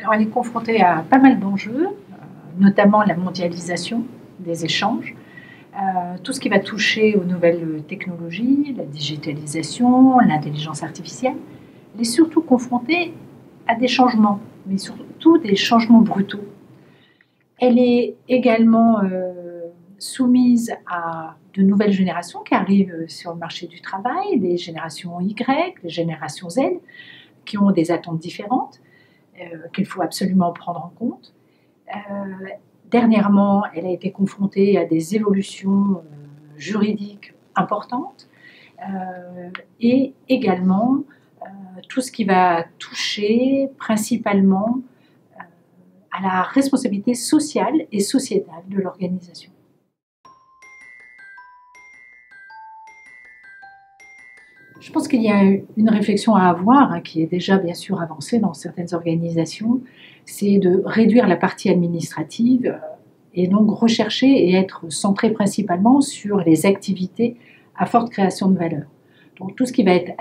Alors, elle est confrontée à pas mal d'enjeux, notamment la mondialisation des échanges, tout ce qui va toucher aux nouvelles technologies, la digitalisation, l'intelligence artificielle. Elle est surtout confrontée à des changements, mais surtout des changements brutaux. Elle est également soumise à de nouvelles générations qui arrivent sur le marché du travail, les générations Y, les générations Z, qui ont des attentes différentes, qu'il faut absolument prendre en compte. Dernièrement, elle a été confrontée à des évolutions juridiques importantes et également tout ce qui va toucher principalement à la responsabilité sociale et sociétale de l'organisation. Je pense qu'il y a une réflexion à avoir, qui est déjà bien sûr avancée dans certaines organisations, c'est de réduire la partie administrative et donc rechercher et être centré principalement sur les activités à forte création de valeur. Donc tout ce qui va être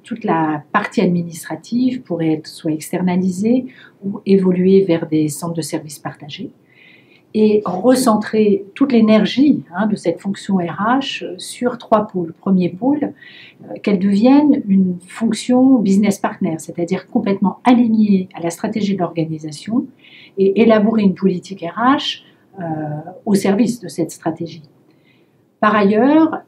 toute la partie administrative pourrait être soit externalisée ou évoluer vers des centres de services partagés et recentrer toute l'énergie de cette fonction RH sur 3 pôles. Premier pôle, qu'elle devienne une fonction business partner, c'est-à-dire complètement alignée à la stratégie de l'organisation et élaborer une politique RH au service de cette stratégie. Par ailleurs,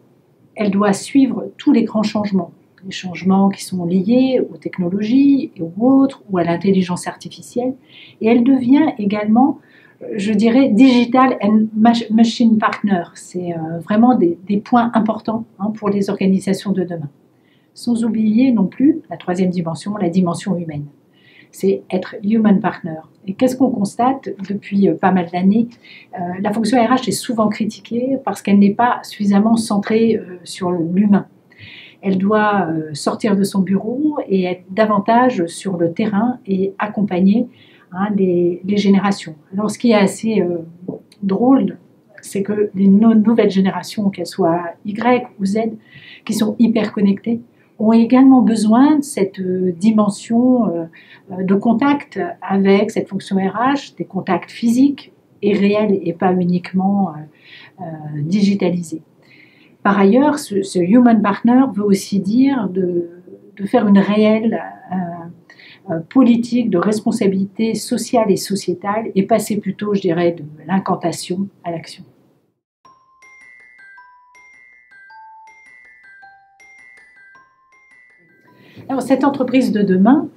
elle doit suivre tous les grands changements, les changements qui sont liés aux technologies ou autres, ou à l'intelligence artificielle, et elle devient également, je dirais, digital and machine partner. C'est vraiment des points importants pour les organisations de demain. Sans oublier non plus la 3e dimension, la dimension humaine. C'est être human partner. Et qu'est-ce qu'on constate depuis pas mal d'années? La fonction RH est souvent critiquée parce qu'elle n'est pas suffisamment centrée sur l'humain. Elle doit sortir de son bureau et être davantage sur le terrain et accompagner les générations. Alors ce qui est assez drôle, c'est que les nouvelles générations, qu'elles soient Y ou Z, qui sont hyper connectées, ont également besoin de cette dimension de contact avec cette fonction RH, des contacts physiques et réels et pas uniquement digitalisés. Par ailleurs, ce human partner veut aussi dire de faire une réelle politique de responsabilité sociale et sociétale et passer plutôt, je dirais, de l'incantation à l'action. Alors, cette entreprise de demain,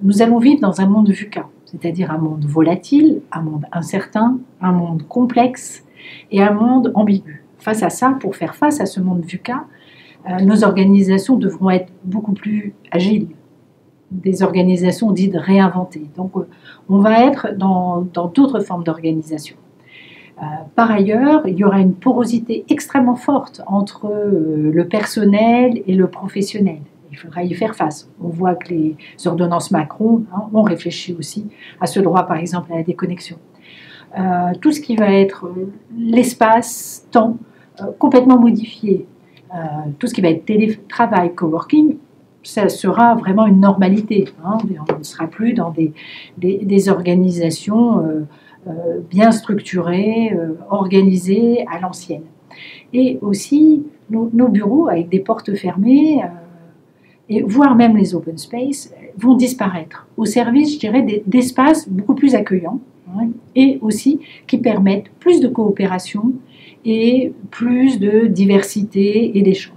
nous allons vivre dans un monde VUCA, c'est-à-dire un monde volatile, un monde incertain, un monde complexe et un monde ambigu. Face à ça, pour faire face à ce monde VUCA, nos organisations devront être beaucoup plus agiles, des organisations dites réinventées. Donc, on va être dans d'autres formes d'organisation. Par ailleurs, il y aura une porosité extrêmement forte entre le personnel et le professionnel. Il faudra y faire face. On voit que les ordonnances Macron ont réfléchi aussi à ce droit, par exemple, à la déconnexion. Tout ce qui va être l'espace, temps, complètement modifié. Tout ce qui va être télétravail, coworking, ça sera vraiment une normalité. On ne sera plus dans des organisations bien structurées, organisées à l'ancienne. Et aussi, nos bureaux avec des portes fermées, et voire même les open space, vont disparaître au service, je dirais, d'espaces beaucoup plus accueillants et aussi qui permettent plus de coopération et plus de diversité et d'échange.